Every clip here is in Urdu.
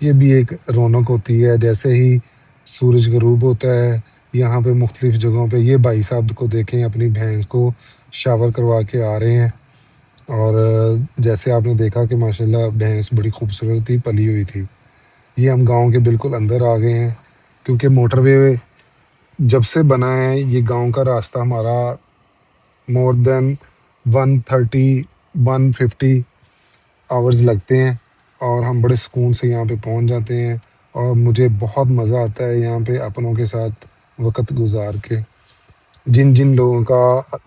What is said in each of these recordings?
یہ بھی ایک رونق ہوتی ہے۔ جیسے ہی سورج غروب ہوتا ہے یہاں پہ مختلف جگہوں پہ، یہ بھائی صاحب کو دیکھیں اپنی بھینس کو شاور کروا کے آ رہے ہیں۔ اور جیسے آپ نے دیکھا کہ ماشاءاللہ بھینس بڑی خوبصورت تھی، پلی ہوئی تھی۔ یہ ہم گاؤں کے بالکل اندر آ گئے ہیں، کیونکہ موٹر وے جب سے بنا ہے یہ گاؤں کا راستہ ہمارا مور دین 130 150 آورز لگتے ہیں، اور ہم بڑے سکون سے یہاں پہ پہنچ جاتے ہیں۔ اور مجھے بہت مزہ آتا ہے یہاں پہ اپنوں کے ساتھ وقت گزار کے۔ جن جن لوگوں کا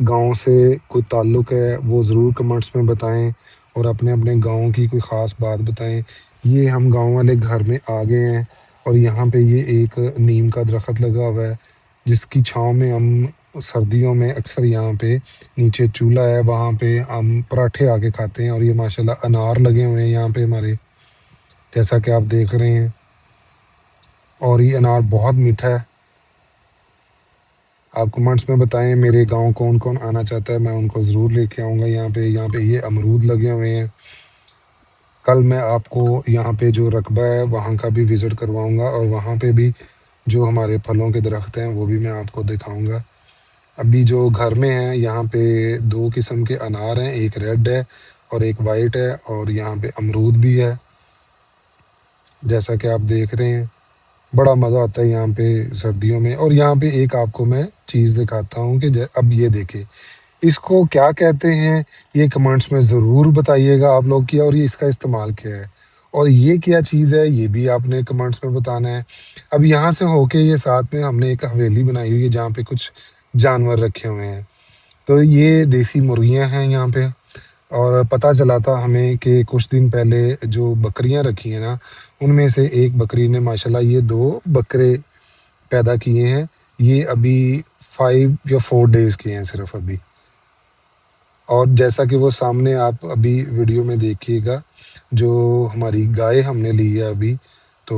گاؤں سے کوئی تعلق ہے وہ ضرور کمنٹس میں بتائیں، اور اپنے اپنے گاؤں کی کوئی خاص بات بتائیں۔ یہ ہم گاؤں والے گھر میں آ گئے ہیں، اور یہاں پہ یہ ایک نیم کا درخت لگا ہوا ہے جس کی چھاؤں میں ہم سردیوں میں اکثر یہاں پہ نیچے چولہا ہے وہاں پہ ہم پراٹھے آ کے کھاتے ہیں۔ اور یہ ماشاءاللہ انار لگے ہوئے ہیں یہاں پہ ہمارے، جیسا کہ آپ دیکھ رہے ہیں، اور یہ انار بہت میٹھا ہے۔ آپ کمنٹس میں بتائیں میرے گاؤں کون کون آنا چاہتا ہے، میں ان کو ضرور لے کے آؤں گا یہاں پہ۔ یہاں پہ یہ امرود لگے ہوئے ہیں، کل میں آپ کو یہاں پہ جو رقبہ ہے وہاں کا بھی وزٹ کرواؤں گا، اور وہاں پہ بھی جو ہمارے پھلوں کے درخت ہیں وہ بھی میں آپ کو دکھاؤں گا۔ ابھی جو گھر میں ہیں یہاں پہ دو قسم کے انار ہیں، ایک ریڈ ہے اور ایک وائٹ ہے، اور یہاں پہ امرود بھی ہے جیسا کہ آپ دیکھ رہے ہیں۔ بڑا مزہ آتا ہے یہاں پہ سردیوں میں۔ اور یہاں پہ ایک آپ کو میں چیز دکھاتا ہوں کہ اب یہ دیکھیں اس کو کیا کہتے ہیں، یہ کمنٹس میں ضرور بتائیے گا آپ لوگ کیا، اور یہ اس کا استعمال کیا ہے، اور یہ کیا چیز ہے یہ بھی آپ نے کمنٹس میں بتانا ہے۔ اب یہاں سے ہو کے یہ ساتھ میں ہم نے ایک حویلی بنائی ہوئی ہے جہاں پہ کچھ جانور رکھے ہوئے ہیں، تو یہ دیسی مرغیاں ہیں یہاں پہ۔ اور پتہ چلا تھا ہمیں کہ کچھ دن پہلے جو بکریاں رکھی ہیں نا، ان میں سے ایک بکری نے ماشاءاللہ یہ 2 بکرے پیدا کیے ہیں۔ یہ ابھی 5 یا 4 ڈیز کے ہیں صرف ابھی، اور جیسا کہ وہ سامنے آپ ابھی ویڈیو میں دیکھیے گا، جو ہماری گائے ہم نے لی ہے ابھی، تو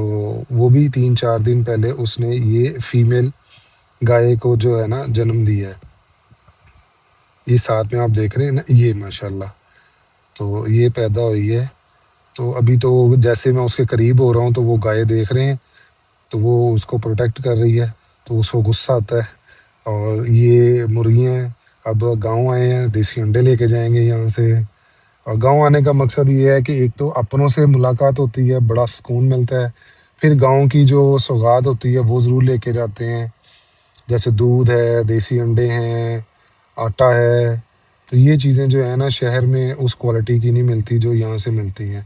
وہ بھی 3 4 دن پہلے اس نے یہ فیمیل گائے کو جو ہے نا جنم دیا ہے۔ یہ ساتھ میں آپ دیکھ رہے ہیں نا، یہ ماشاءاللہ تو یہ پیدا ہوئی ہے۔ تو ابھی تو جیسے میں اس کے قریب ہو رہا ہوں تو وہ گائے دیکھ رہے ہیں، تو وہ اس کو پروٹیکٹ کر رہی ہے، تو اس کو غصہ آتا ہے۔ اور یہ مرغیاں ہیں، اب گاؤں آئے ہیں، دیسی انڈے لے کے جائیں گے یہاں سے۔ اور گاؤں آنے کا مقصد یہ ہے کہ ایک تو اپنوں سے ملاقات ہوتی ہے، بڑا سکون ملتا ہے، پھر گاؤں کی جو سوغات ہوتی ہے وہ ضرور لے کے جاتے ہیں، جیسے دودھ ہے، دیسی انڈے ہیں، آٹا ہے۔ تو یہ چیزیں جو ہے نا شہر میں اس کوالٹی کی نہیں ملتی جو یہاں سے ملتی ہیں۔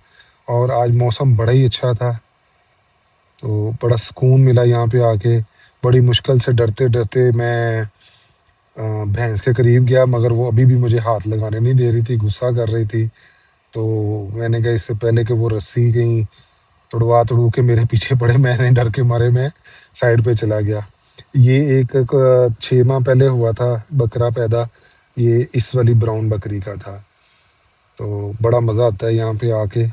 اور آج موسم بڑا ہی اچھا تھا، تو بڑا سکون ملا یہاں پہ آ کے۔ بڑی مشکل سے ڈرتے ڈرتے میں بھینس کے قریب گیا، مگر وہ ابھی بھی مجھے ہاتھ لگانے نہیں دے رہی تھی، غصہ کر رہی تھی۔ تو میں نے کہا اس سے پہلے کہ وہ رسی کہیں توڑوا کے میرے پیچھے پڑے، میں نے ڈر کے مارے میں سائڈ پہ چلا گیا۔ یہ ایک 6 ماہ پہلے ہوا تھا بکرا پیدا، یہ اس والی براؤن بکری کا تھا۔ تو بڑا مزہ آتا ہے یہاں پہ آ کے۔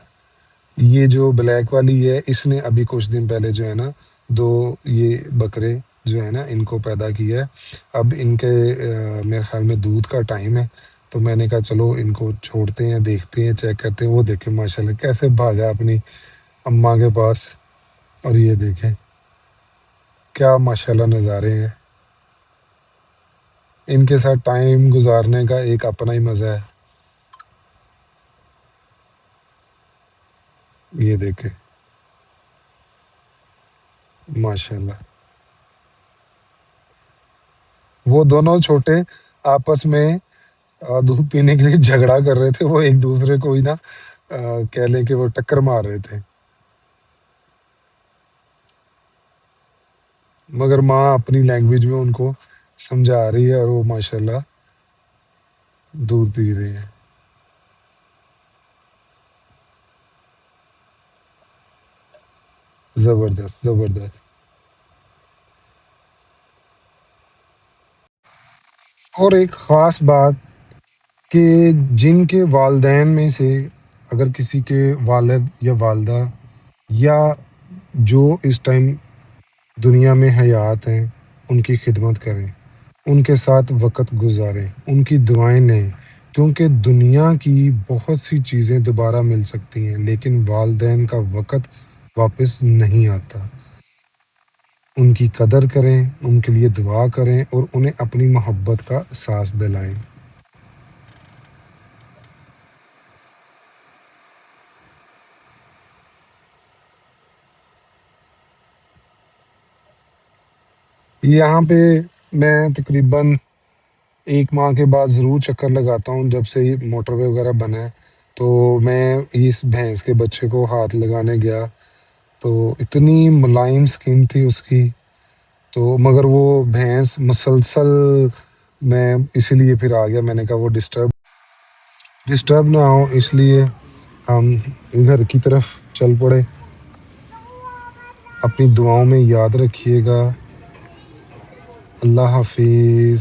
یہ جو بلیک والی ہے اس نے ابھی کچھ دن پہلے جو ہے نا 2 یہ بکرے جو ہے نا ان کو پیدا کیا ہے۔ اب ان کے میرے خیال میں دودھ کا ٹائم ہے، تو میں نے کہا چلو ان کو چھوڑتے ہیں، دیکھتے ہیں، چیک کرتے ہیں۔ وہ دیکھیں ماشاءاللہ کیسے بھاگا اپنی اماں کے پاس، اور یہ دیکھیں کیا ماشاءاللہ نظارے ہیں۔ ان کے ساتھ ٹائم گزارنے کا ایک اپنا ہی مزہ ہے۔ یہ دیکھیں ماشاءاللہ، وہ دونوں چھوٹے آپس میں دودھ پینے کے لیے جھگڑا کر رہے تھے، وہ ایک دوسرے کو ہی نا کہہ لیں کہ وہ ٹکر مار رہے تھے، مگر ماں اپنی لینگویج میں ان کو سمجھا رہی ہے، اور وہ ماشاءاللہ دودھ پی رہے ہیں۔ زبردست زبردست۔ اور ایک خاص بات کہ جن کے والدین میں سے اگر کسی کے والد یا والدہ یا جو اس ٹائم دنیا میں حیات ہیں ان کی خدمت کریں، ان کے ساتھ وقت گزاریں، ان کی دعائیں لیں، کیونکہ دنیا کی بہت سی چیزیں دوبارہ مل سکتی ہیں لیکن والدین کا وقت واپس نہیں آتا۔ ان کی قدر کریں، ان کے لیے دعا کریں اور انہیں اپنی محبت کا احساس دلائیں۔ یہاں پہ میں تقریباً 1 ماہ کے بعد ضرور چکر لگاتا ہوں، جب سے یہ موٹر وے وغیرہ بنا ہے۔ تو میں اس بھینس کے بچے کو ہاتھ لگانے گیا، تو اتنی ملائم سکن تھی اس کی، تو مگر وہ بھینس مسلسل، میں اسی لیے پھر آ گیا، میں نے کہا وہ ڈسٹرب نہ ہو، اس لیے ہم گھر کی طرف چل پڑے۔ اپنی دعاؤں میں یاد رکھیے گا۔ اللہ حافظ۔